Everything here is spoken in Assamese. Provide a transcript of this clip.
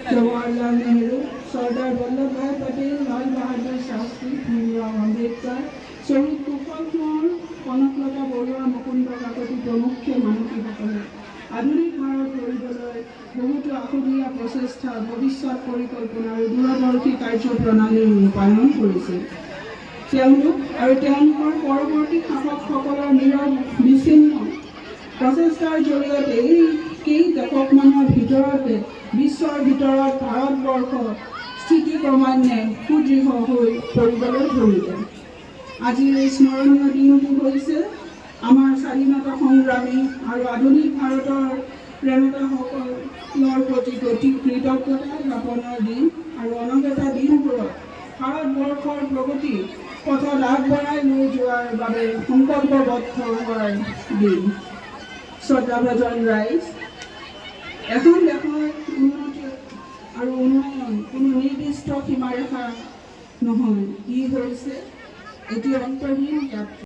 जवाहरलाल नेहरू, सरदार वल्लभ भाई पटेल, लाल बहादुर शास्त्री, भीमराव अम्बेडकर, शहीद কুশল কোঁৱৰ, কনকলতা বৰুৱা, মুকুন্দ কাকতি প্ৰমুখ্যে মানসীসকলে আধুনিক ভাৰত গঢ়িবলৈ বহুতো আঁচোৰীয়া প্ৰচেষ্টা, ভৱিষ্যৎ পৰিকল্পনা আৰু দূৰদৰ্শী কাৰ্যপ্ৰণালী ৰূপায়ণ কৰিছে। তেওঁলোকৰ পৰৱৰ্তী শাসকসকলৰ নীৰৱ বিচ্ছিন্ন প্ৰচেষ্টাৰ জৰিয়তে এই কেই দশকমানৰ ভিতৰতে বিশ্বৰ ভিতৰত ভাৰতবৰ্ষ স্থিতি ক্ৰমান্বয়ে সুদৃঢ় হৈ পৰিবলৈ ধৰিলে। আজিৰ এই স্মৰণীয় দিনটো হৈছে আমাৰ স্বাধীনতা সংগ্ৰামী আৰু আধুনিক ভাৰতৰ প্ৰেৰণাসকলৰ প্ৰতি কৃতজ্ঞতা জ্ঞাপনৰ দিন আৰু অনাগত দিনবোৰত ভাৰতবৰ্ষৰ প্ৰগতি পথত আগবঢ়াই লৈ যোৱাৰ বাবে সংকল্পবদ্ধ হোৱাৰ দিন। শ্ৰদ্ধাভাজন ৰাইজ, এখন দেশৰ উন্নতি আৰু উন্নয়ন কোনো নিৰ্দিষ্ট সীমাৰেখা নহয়, ই হৈছে এটি অন্তহীন যাত্ৰা।